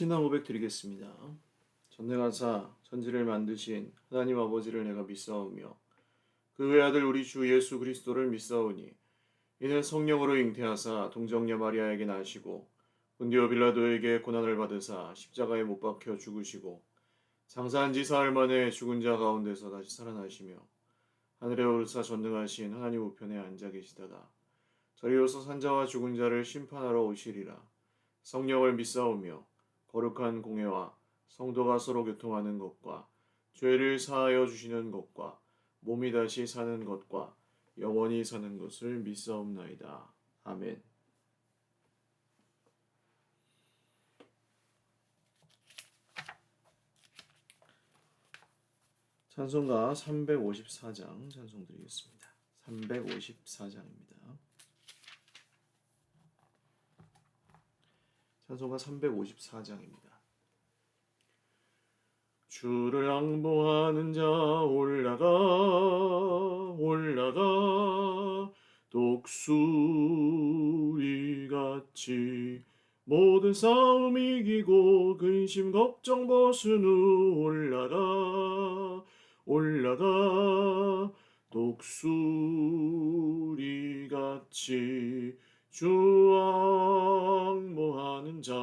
신앙 고백 드리겠습니다. 전능하사 천지를 만드신 하나님 아버지를 내가 믿사오며 그 외아들 우리 주 예수 그리스도를 믿사오니 이는 성령으로 잉태하사 동정녀 마리아에게 나시고 본디오 빌라도에게 고난을 받으사 십자가에 못 박혀 죽으시고 장사한 지 사흘 만에 죽은 자 가운데서 다시 살아나시며 하늘에 오르사 전능하신 하나님 우편에 앉아 계시다가 저리로서 산자와 죽은 자를 심판하러 오시리라. 성령을 믿사오며 거룩한 공회와 성도가 서로 교통하는 것과 죄를 사하여 주시는 것과 몸이 다시 사는 것과 영원히 사는 것을 믿사옵나이다. 아멘. 찬송가 354장 찬송 드리겠습니다. 354장입니다. 찬송가 354장입니다. 주를 앙보하는 자 올라가 독수리같이 모든 싸움 이기고 근심 걱정 벗은 후 올라가 독수리같이 주 앙보하는 자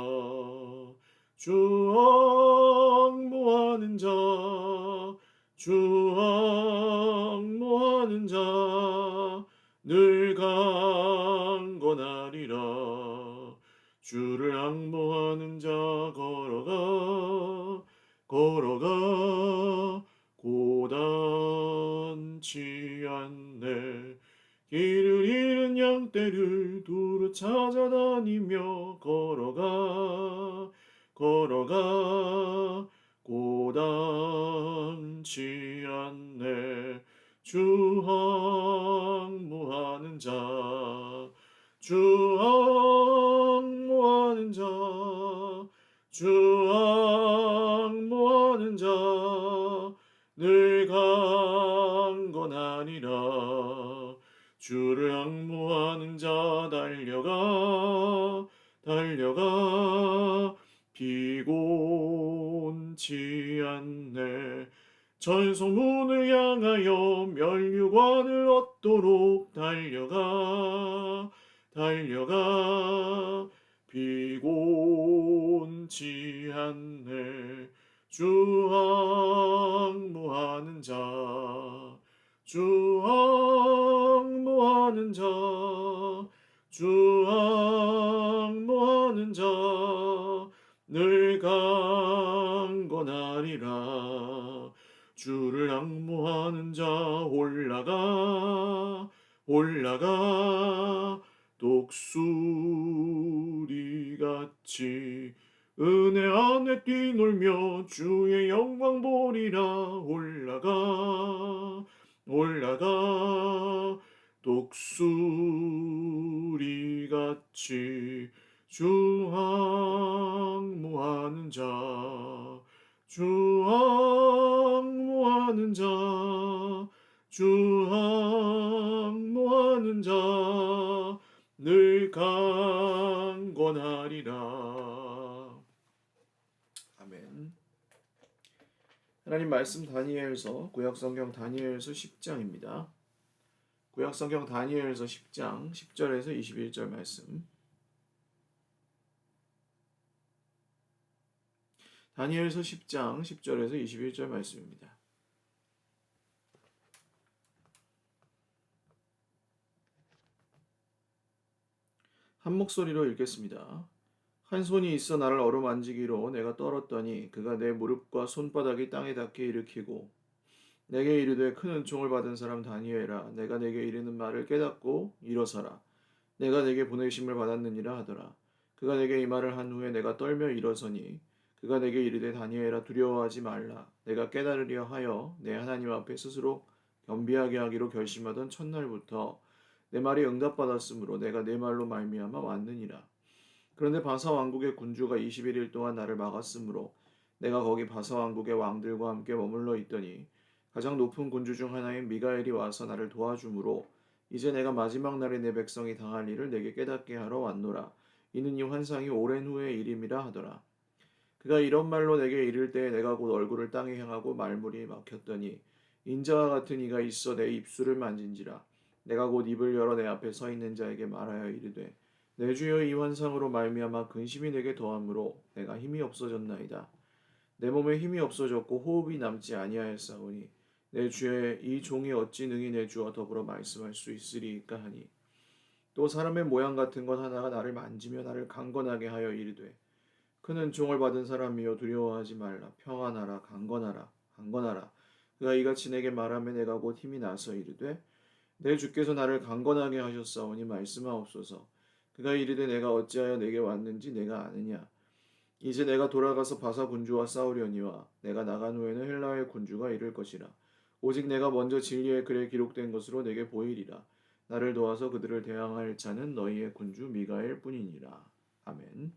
늘 강건하리라. 주를 앙보하는 자 걸어가 고단치 않네. 길을 잃은 양떼를 두루 찾아다니며 걸어가 고단치 않네. 주 앙보하는 자 늘 강건하니라. 주를 앙보하는 자 달려가 피곤치 않네. 전소문을 향하여 면류관을 얻도록 달려가 피곤치 않네. 주 앙보하는 자 늘 강건하리라. 주를 앙보하는 자 올라가 독수리같이 은혜 안에 뛰놀며 주의 영광 보리라. 올라가 독수리같이 주 앙보하는 자 늘 강건하리라. 아멘. 하나님 말씀 다니엘서 구약성경 다니엘서 10장입니다. 구약성경 다니엘서 10장 10절에서 21절 말씀. 다니엘서 10장 10절에서 21절 말씀입니다. 한 목소리로 읽겠습니다. 한 손이 있어 나를 어루만지기로 내가 떨었더니 그가 내 무릎과 손바닥이 땅에 닿게 일으키고 내게 이르되 큰 은총을 받은 사람 다니엘아, 내가 내게 이르는 말을 깨닫고 일어서라. 내가 내게 보내심을 받았느니라 하더라. 그가 내게 이 말을 한 후에 내가 떨며 일어서니 그가 내게 이르되 다니엘아, 두려워하지 말라. 내가 깨달으려 하여 내 하나님 앞에 스스로 겸비하게 하기로 결심하던 첫날부터 내 말이 응답받았으므로 내가 내 말로 말미암아 왔느니라. 그런데 바사 왕국의 군주가 21일 동안 나를 막았으므로 내가 거기 바사 왕국의 왕들과 함께 머물러 있더니 가장 높은 군주 중 하나인 미가엘이 와서 나를 도와주므로 이제 내가 마지막 날에 내 백성이 당할 일을 내게 깨닫게 하러 왔노라. 이는 이 환상이 오랜 후의 일임이라 하더라. 그가 이런 말로 내게 이를 때에 내가 곧 얼굴을 땅에 향하고 말문이 막혔더니 인자와 같은 이가 있어 내 입술을 만진지라. 내가 곧 입을 열어 내 앞에 서 있는 자에게 말하여 이르되 내 주여 이 환상으로 말미암아 근심이 내게 더함으로 내가 힘이 없어졌나이다. 내 몸에 힘이 없어졌고 호흡이 남지 아니하였사오니 내 주의 이 종이 어찌 능히 내 주와 더불어 말씀할 수 있으리이까 하니 또 사람의 모양 같은 것 하나가 나를 만지며 나를 강건하게 하여 이르되 그는 종을 받은 사람이여 두려워하지 말라 평안하라 강건하라 그가 이같이 내게 말하며 내가 곧 힘이 나서 이르되 내 주께서 나를 강건하게 하셨사오니 말씀하옵소서 그가 이르되 내가 어찌하여 내게 왔는지 내가 아느냐 이제 내가 돌아가서 바사 군주와 싸우려니와 내가 나간 후에는 헬라의 군주가 이를 것이라. 오직 내가 먼저 진리의 글에 기록된 것으로 내게 보이리라. 나를 도와서 그들을 대항할 자는 너희의 군주 미가엘 뿐이니라. 아멘.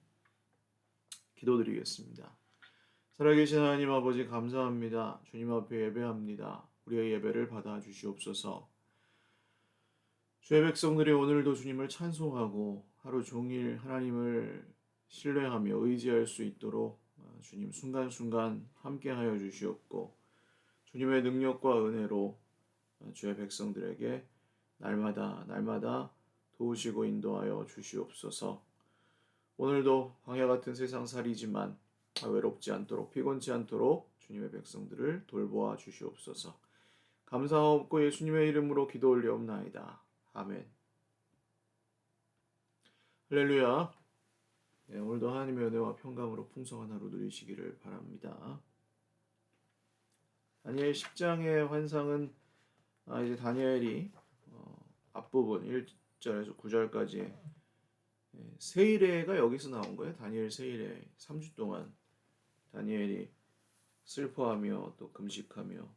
기도드리겠습니다. 살아계신 하나님 아버지 감사합니다. 주님 앞에 예배합니다. 우리의 예배를 받아 주시옵소서. 주의 백성들이 오늘도 주님을 찬송하고 하루 종일 하나님을 신뢰하며 의지할 수 있도록 주님 순간순간 함께하여 주시옵고 주님의 능력과 은혜로 주의 백성들에게 날마다 도우시고 인도하여 주시옵소서. 오늘도 광야 같은 세상살이지만 외롭지 않도록 피곤치 않도록 주님의 백성들을 돌보아 주시옵소서. 감사하옵고 예수님의 이름으로 기도 올리옵나이다. 아멘. 할렐루야. 네, 오늘도 하나님의 은혜와 평강으로 풍성한 하루 누리시기를 바랍니다. 다니엘 10장의 환상은 이제 다니엘이 앞부분 1절에서 9절까지 세일회가 여기서 나온 거예요. 다니엘 세일회 3주 동안 다니엘이 슬퍼하며 또 금식하며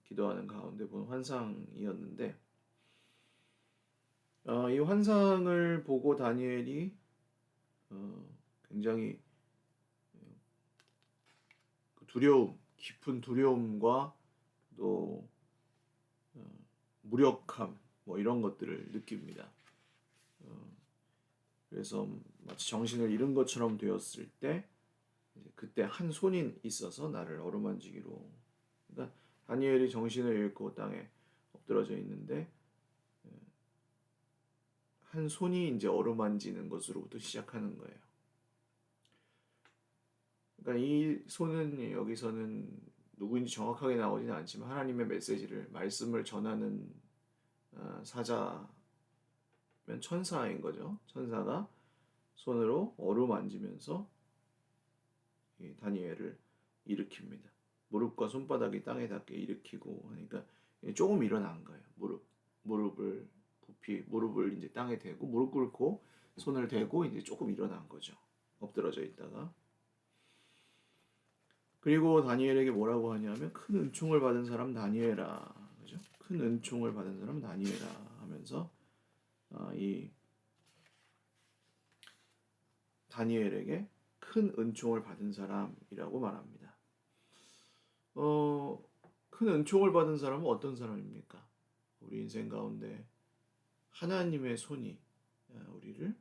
기도하는 가운데 본 환상이었는데 이 환상을 보고 다니엘이 굉장히 두려움, 깊은 두려움과 또 무력함 뭐 이런 것들을 느낍니다. 그래서 마치 정신을 잃은 것처럼 되었을 때 그때 한 손이 있어서 나를 어루만지기로. 그러니까 다니엘이 정신을 잃고 땅에 엎드러져 있는데 한 손이 이제 어루만지는 것으로부터 시작하는 거예요. 그러니까 이 손은 여기서는 누구인지 정확하게 나오지는 않지만 하나님의 메시지를 말씀을 전하는 사자면 천사인 거죠. 천사가 손으로 어루만지면서 이 다니엘을 일으킵니다. 무릎과 손바닥이 땅에 닿게 일으키고 하니까 조금 일어난 거예요. 무릎을 굽히 무릎을 이제 땅에 대고 무릎 꿇고 손을 대고 이제 조금 일어난 거죠. 엎드러져 있다가. 그리고 다니엘에게 뭐라고 하냐면 큰 은총을 받은 사람 다니엘아, 그죠? 큰 은총을 받은 사람 다니엘아 하면서 이 다니엘에게 큰 은총을 받은 사람이라고 말합니다. 큰 은총을 받은 사람은 어떤 사람입니까? 우리 인생 가운데 하나님의 손이 우리를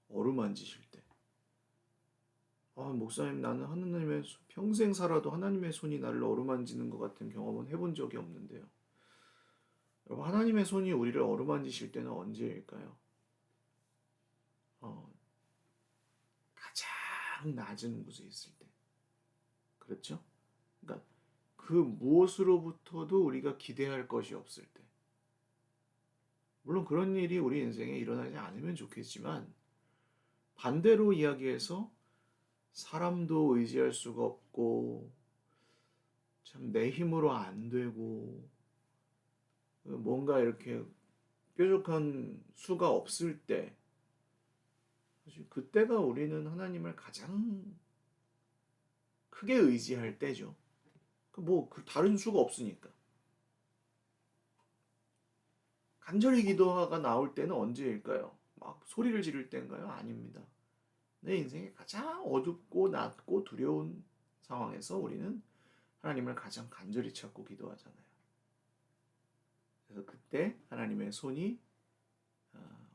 어루만지실 때, 목사님 나는 하나님의 평생 살아도 하나님의 손이 나를 어루만지는 것 같은 경험은 해본 적이 없는데요. 여러분, 하나님의 손이 우리를 어루만지실 때는 언제일까요? 가장 낮은 곳에 있을 때. 그렇죠? 그러니까 그 무엇으로부터도 우리가 기대할 것이 없을 때. 물론 그런 일이 우리 인생에 일어나지 않으면 좋겠지만 반대로 이야기해서 사람도 의지할 수가 없고 참 내 힘으로 안 되고 뭔가 이렇게 뾰족한 수가 없을 때 사실 그때가 우리는 하나님을 가장 크게 의지할 때죠. 그 다른 수가 없으니까. 간절히 기도가 나올 때는 언제일까요? 막 소리를 지를 때인가요? 아닙니다. 내 인생에 가장 어둡고 낮고 두려운 상황에서 우리는 하나님을 가장 간절히 찾고 기도하잖아요. 그래서 그때 하나님의 손이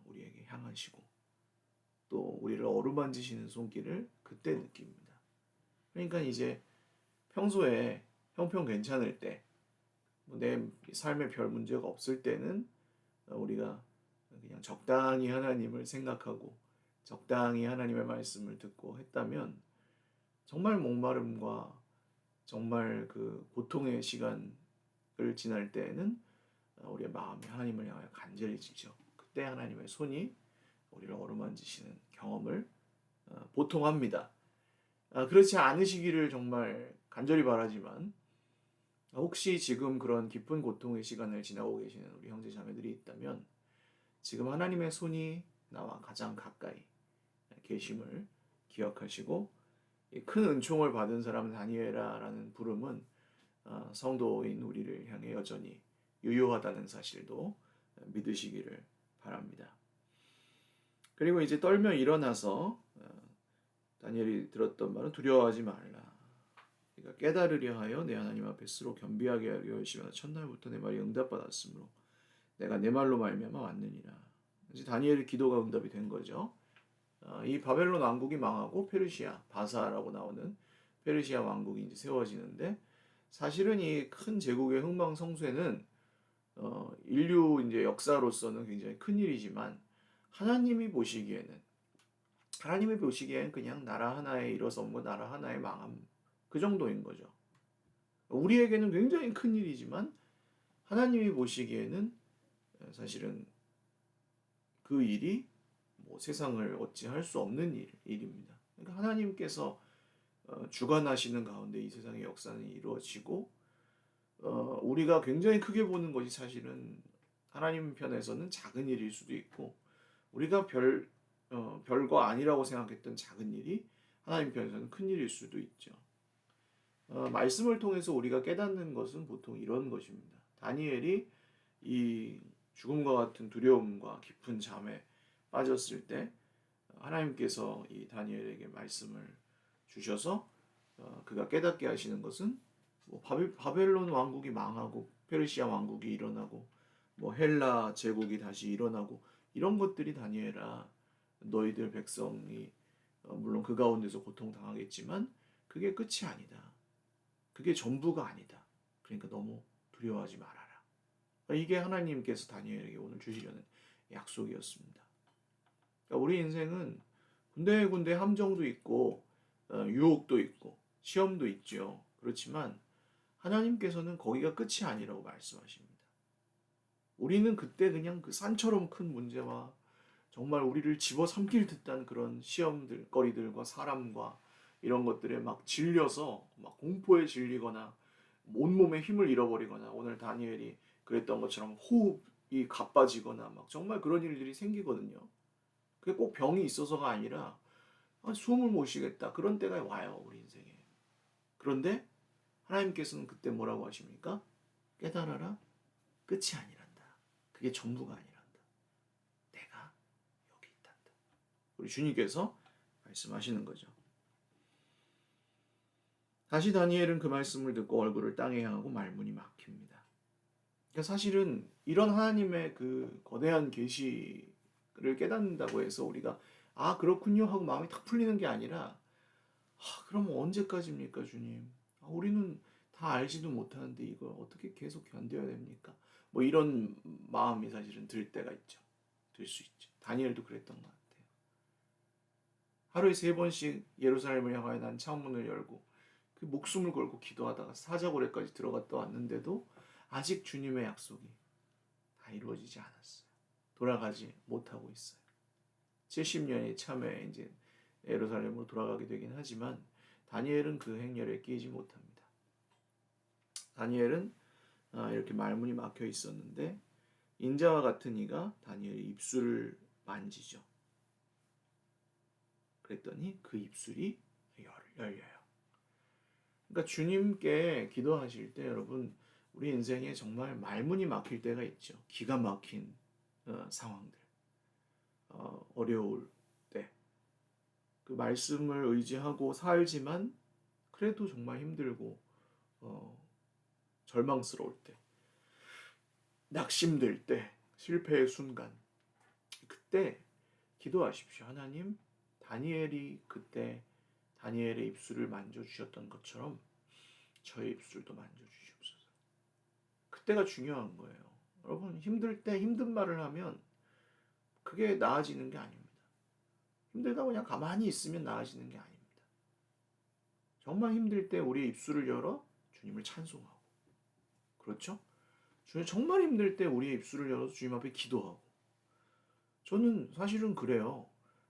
우리에게 향하시고 또 우리를 어루만지시는 손길을 그때 느낍니다. 그러니까 이제 평소에 형편 괜찮을 때, 내 삶에 별 문제가 없을 때는 우리가 그냥 적당히 하나님을 생각하고 적당히 하나님의 말씀을 듣고 했다면 정말 목마름과 정말 그 고통의 시간을 지날 때에는 우리의 마음이 하나님을 향하여 간절해지죠. 그때 하나님의 손이 우리를 어루만지시는 경험을 보통 합니다. 그렇지 않으시기를 정말 간절히 바라지만 혹시 지금 그런 깊은 고통의 시간을 지나고 계시는 우리 형제 자매들이 있다면 지금 하나님의 손이 나와 가장 가까이 계심을 기억하시고 큰 은총을 받은 사람 다니엘아라는 부름은 성도인 우리를 향해 여전히 유효하다는 사실도 믿으시기를 바랍니다. 그리고 이제 떨며 일어나서 다니엘이 들었던 말은 두려워하지 말라. 그러니까 깨달으려 하여 내 하나님 앞에 스스로 겸비하게 하려 열심히 첫날부터 내 말이 응답받았으므로 내가 내 말로 말미암아 왔느니라. 이제 다니엘의 기도가 응답이 된 거죠. 이 바벨론 왕국이 망하고 페르시아 바사라고 나오는 페르시아 왕국이 이제 세워지는데 사실은 이 큰 제국의 흥망성쇠는 인류 이제 역사로서는 굉장히 큰 일이지만 하나님이 보시기에는 그냥 나라 하나의 일어섬과 나라 하나의 망함 그 정도인 거죠. 우리에게는 굉장히 큰 일이지만 하나님이 보시기에는 사실은 그 일이 뭐 세상을 어찌할 수 없는 일입니다. 그러니까 하나님께서 주관하시는 가운데 이 세상의 역사는 이루어지고 우리가 굉장히 크게 보는 것이 사실은 하나님 편에서는 작은 일일 수도 있고 우리가 별거 아니라고 생각했던 작은 일이 하나님 편에서는 큰 일일 수도 있죠. 말씀을 통해서 우리가 깨닫는 것은 보통 이런 것입니다. 다니엘이 이 죽음과 같은 두려움과 깊은 잠에 빠졌을 때 하나님께서 이 다니엘에게 말씀을 주셔서 그가 깨닫게 하시는 것은 뭐 바벨론 왕국이 망하고 페르시아 왕국이 일어나고 뭐 헬라 제국이 다시 일어나고 이런 것들이 다니엘아 너희들 백성이 물론 그 가운데서 고통당하겠지만 그게 끝이 아니다. 그게 전부가 아니다. 그러니까 너무 두려워하지 말아라. 이게 하나님께서 다니엘에게 오늘 주시려는 약속이었습니다. 그러니까 우리 인생은 군데군데 함정도 있고 유혹도 있고 시험도 있죠. 그렇지만 하나님께서는 거기가 끝이 아니라고 말씀하십니다. 우리는 그때 그냥 그 산처럼 큰 문제와 정말 우리를 집어삼킬 듯한 그런 시험들, 거리들과 사람과 이런 것들에 막 질려서 막 공포에 질리거나 온몸에 힘을 잃어버리거나 오늘 다니엘이 그랬던 것처럼 호흡이 가빠지거나 막 정말 그런 일들이 생기거든요. 그게 꼭 병이 있어서가 아니라 숨을 못 쉬겠다. 그런 때가 와요, 우리 인생에. 그런데 하나님께서는 그때 뭐라고 하십니까? 깨달아라. 끝이 아니란다. 그게 전부가 아니란다. 내가 여기 있단다. 우리 주님께서 말씀하시는 거죠. 다시 다니엘은 그 말씀을 듣고 얼굴을 땅에 향하고 말문이 막힙니다. 그러니까 사실은 이런 하나님의 그 거대한 계시를 깨닫는다고 해서 우리가 그렇군요 하고 마음이 탁 풀리는 게 아니라 그럼 언제까지입니까 주님? 우리는 다 알지도 못하는데 이걸 어떻게 계속 견뎌야 됩니까? 뭐 이런 마음이 사실은 들 때가 있죠. 들 수 있죠. 다니엘도 그랬던 것 같아요. 하루에 3번씩 예루살렘을 향하여 난 창문을 열고 그 목숨을 걸고 기도하다가 사자고래까지 들어갔다 왔는데도 아직 주님의 약속이 다 이루어지지 않았어요. 돌아가지 못하고 있어요. 70년이 참에 이제 예루살렘으로 돌아가게 되긴 하지만 다니엘은 그 행렬에 끼지 못합니다. 다니엘은 이렇게 말문이 막혀 있었는데 인자와 같은 이가 다니엘의 입술을 만지죠. 그랬더니 그 입술이 열려요. 그러니까 주님께 기도하실 때 여러분 우리 인생에 정말 말문이 막힐 때가 있죠. 기가 막힌 상황들, 어려울 때, 그 말씀을 의지하고 살지만 그래도 정말 힘들고 절망스러울 때, 낙심될 때, 실패의 순간, 그때 기도하십시오. 하나님, 다니엘이 그때 다니엘의 입술을 만져주셨던 것처럼 저의 입술도 만져주시옵소서. 그때가 중요한 거예요. 여러분, 힘들 때 힘든 말을 하면 그게 나아지는 게 아닙니다. 힘들다고 그냥 가만히 있으면 나아지는 게 아닙니다. 정말 힘들 때 우리의 입술을 열어 주님을 찬송하고, 그렇죠? 주님 정말 힘들 때 우리의 입술을 열어서 주님 앞에 기도하고. 저는 사실은 그래요.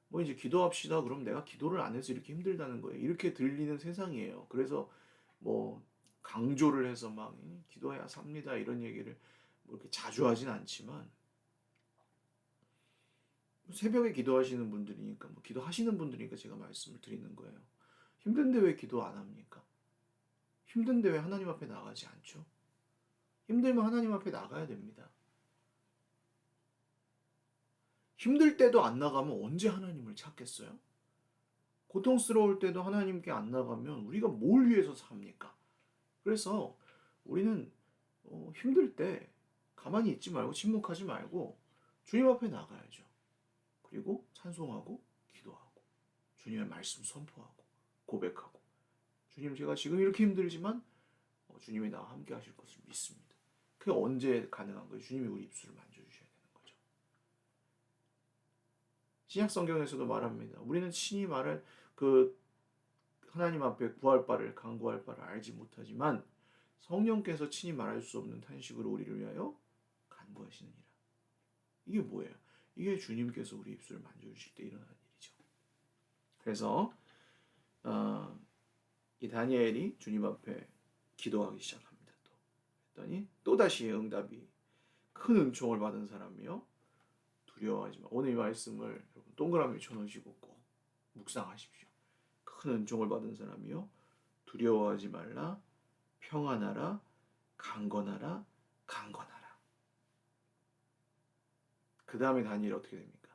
뭐 이제 기도합시다. 그럼 내가 기도를 안 해서 이렇게 힘들다는 거예요. 이렇게 들리는 세상이에요. 그래서 뭐 강조를 해서 막 기도해야 삽니다 이런 얘기를 뭐 이렇게 자주 하진 않지만, 새벽에 기도하시는 분들이니까, 뭐 기도하시는 분들이니까 제가 말씀을 드리는 거예요. 힘든데 왜 기도 안 합니까? 힘든데 왜 하나님 앞에 나가지 않죠? 힘들면 하나님 앞에 나가야 됩니다. 힘들 때도 안 나가면 언제 하나님을 찾겠어요? 고통스러울 때도 하나님께 안 나가면 우리가 뭘 위해서 삽니까? 그래서 우리는 힘들 때 가만히 있지 말고 침묵하지 말고 주님 앞에 나가야죠. 그리고 찬송하고 기도하고 주님의 말씀 선포하고 고백하고, 주님 제가 지금 이렇게 힘들지만 주님이 나와 함께 하실 것을 믿습니다. 그게 언제 가능한 거예요? 주님이 우리 입술을 만져주셔야 되는 거죠. 신약 성경에서도 말합니다. 우리는 친히 말할 그 하나님 앞에 구할 바를 간구할 바를 알지 못하지만 성령께서 친히 말할 수 없는 탄식으로 우리를 위하여 간구하시느니라. 이게 뭐예요? 이게 주님께서 우리 입술을 만져주실 때 일어나는 일이죠. 그래서 이 다니엘이 주님 앞에 기도하기 시작합니다. 했더니 또다시 응답이, 큰 은총을 받은 사람이요 두려워하지 마. 오늘 이 말씀을 여러분 동그라미 쳐놓으시고 꼭 묵상하십시오. 큰 은총을 받은 사람이요 두려워하지 말라. 평안하라. 강건하라. 강건하라. 그 다음에 다니엘이 어떻게 됩니까?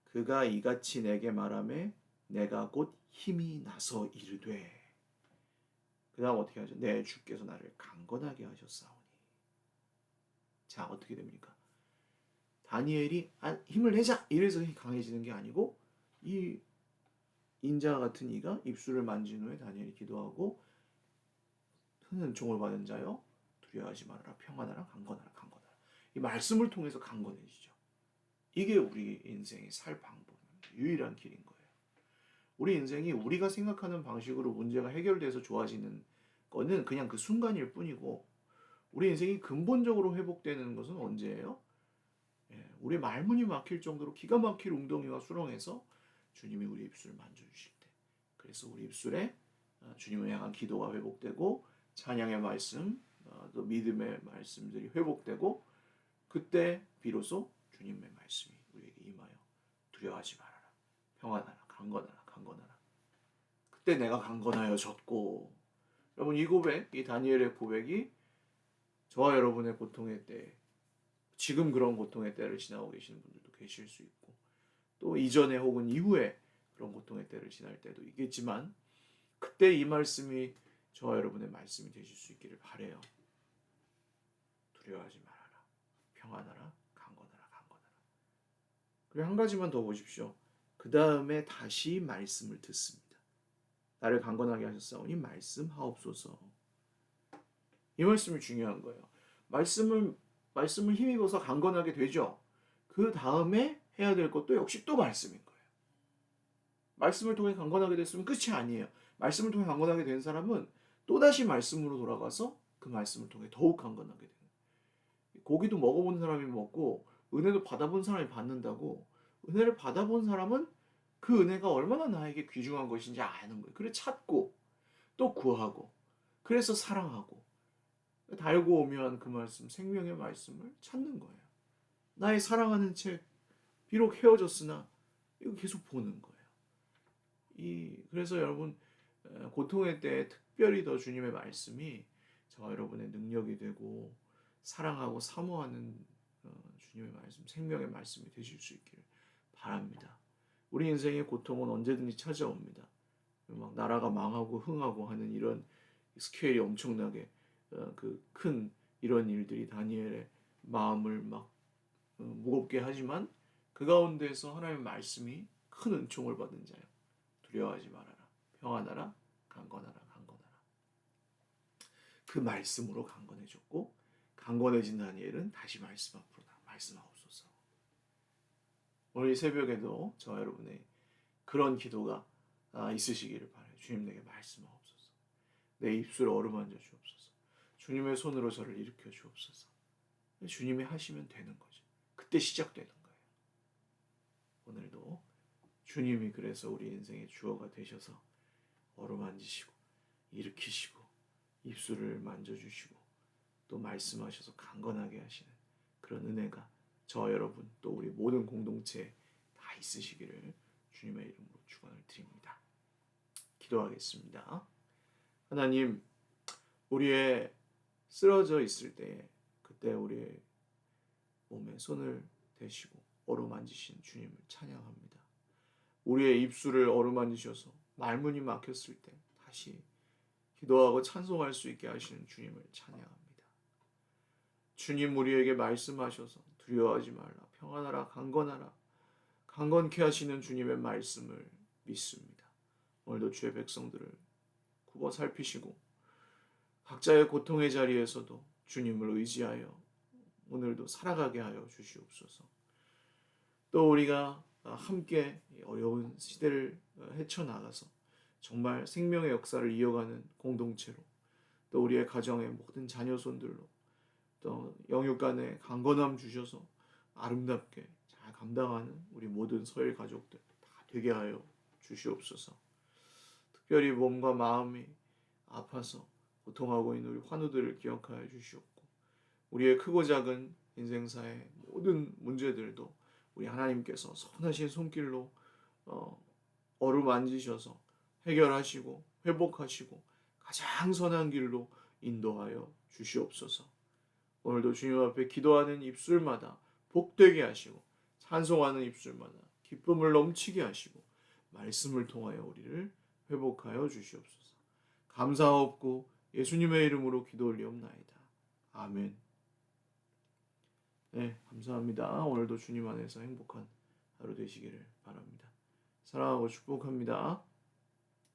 그가 이같이 내게 말하매 내가 곧 힘이 나서 이르되. 그 다음 어떻게 하죠? 내 주께서 나를 강건하게 하셨사오니. 자, 어떻게 됩니까? 다니엘이 힘을 내자 이래서 강해지는 게 아니고, 이 인자 같은 이가 입술을 만진 후에 다니엘이 기도하고 큰 은총을 받은 자여 두려워하지 말아라. 평안하라. 강건하라. 강건하라. 이 말씀을 통해서 강건해지죠. 이게 우리 인생의 살 방법입니다. 유일한 길인 거예요. 우리 인생이 우리가 생각하는 방식으로 문제가 해결돼서 좋아지는 거는 그냥 그 순간일 뿐이고, 우리 인생이 근본적으로 회복되는 것은 언제예요? 우리 말문이 막힐 정도로 기가 막힐 웅덩이와 수렁에서 주님이 우리 입술을 만져주실 때, 그래서 우리 입술에 주님을 향한 기도가 회복되고 찬양의 말씀, 또 믿음의 말씀들이 회복되고, 그때 비로소 주님의 말씀이 우리에게 임하여 두려워하지 말아라. 평안하라. 강건하라. 강건하라. 그때 내가 강건하여졌고. 여러분, 이 고백, 이 다니엘의 고백이 저와 여러분의 고통의 때, 지금 그런 고통의 때를 지나고 계시는 분들도 계실 수 있고, 또 이전에 혹은 이후에 그런 고통의 때를 지날 때도 있겠지만, 그때 이 말씀이 저와 여러분의 말씀이 되실 수 있기를 바라요. 두려워하지 말아라. 평안하라. 강건하라. 강건하라. 그리고 한 가지만 더 보십시오. 그 다음에 다시 말씀을 듣습니다. 나를 강건하게 하셨사오니 말씀하옵소서. 이 말씀이 중요한 거예요. 말씀을 힘입어서 강건하게 되죠. 그 다음에 해야 될 것도 역시 또 말씀인 거예요. 말씀을 통해 강건하게 됐으면 끝이 아니에요. 말씀을 통해 강건하게 된 사람은 또다시 말씀으로 돌아가서 그 말씀을 통해 더욱 강건하게 되는 거예요. 고기도 먹어본 사람이 먹고 은혜도 받아본 사람이 받는다고, 은혜를 받아본 사람은 그 은혜가 얼마나 나에게 귀중한 것인지 아는 거예요. 그래 찾고 또 구하고, 그래서 사랑하고, 달고 오면 그 말씀, 생명의 말씀을 찾는 거예요. 나의 사랑하는 책, 비록 헤어졌으나 이거 계속 보는 거예요. 그래서 여러분, 고통의 때에 특별히 더 주님의 말씀이 저와 여러분의 능력이 되고 사랑하고 사모하는 주님의 말씀, 생명의 말씀이 되실 수 있기를 바랍니다. 우리 인생의 고통은 언제든지 찾아옵니다. 막 나라가 망하고 흥하고 하는 이런 스케일이 엄청나게 그 큰 이런 일들이 다니엘의 마음을 막 무겁게 하지만, 그 가운데서 하나님의 말씀이 큰 은총을 받은 자요 두려워하지 말아라. 평안하라, 강건하라, 강건하라. 그 말씀으로 강건해졌고 강건해진 다니엘은 다시 말씀 앞으로 말씀하옵소서. 오늘 이 새벽에도 저 여러분의 그런 기도가 있으시기를 바라요. 주님 내게 말씀하옵소서. 내 입술을 어루만져 주옵소서. 주님의 손으로 저를 일으켜 주옵소서. 주님이 하시면 되는 거죠. 그때 시작되는 거예요. 오늘도 주님이 그래서 우리 인생의 주어가 되셔서 어루만지시고 일으키시고 입술을 만져주시고 또 말씀하셔서 강건하게 하시는 그런 은혜가 저 여러분 또 우리 모든 공동체에 다 있으시기를 주님의 이름으로 축원을 드립니다. 기도하겠습니다. 하나님, 우리의 쓰러져 있을 때 그때 우리의 몸에 손을 대시고 어루만지신 주님을 찬양합니다. 우리의 입술을 어루만지셔서 말문이 막혔을 때 다시 기도하고 찬송할 수 있게 하시는 주님을 찬양합니다. 주님 우리에게 말씀하셔서 두려워하지 말라, 평안하라, 강건하라, 강건케 하시는 주님의 말씀을 믿습니다. 오늘도 주의 백성들을 굽어 살피시고 각자의 고통의 자리에서도 주님을 의지하여 오늘도 살아가게 하여 주시옵소서. 또 우리가 함께 어려운 시대를 헤쳐나가서 정말 생명의 역사를 이어가는 공동체로 또 우리의 가정의 모든 자녀손들로 또 영육 간에 강건함 주셔서 아름답게 잘 감당하는 우리 모든 서일 가족들 다 되게 하여 주시옵소서. 특별히 몸과 마음이 아파서 고통하고 있는 우리 환우들을 기억하여 주시옵고 우리의 크고 작은 인생사의 모든 문제들도 우리 하나님께서 선하신 손길로 어루만지셔서 해결하시고 회복하시고 가장 선한 길로 인도하여 주시옵소서. 오늘도 주님 앞에 기도하는 입술마다 복되게 하시고 찬송하는 입술마다 기쁨을 넘치게 하시고 말씀을 통하여 우리를 회복하여 주시옵소서. 감사하옵고 예수님의 이름으로 기도 올리옵나이다. 아멘. 네, 감사합니다. 오늘도 주님 안에서 행복한 하루 되시기를 바랍니다. 사랑하고 축복합니다.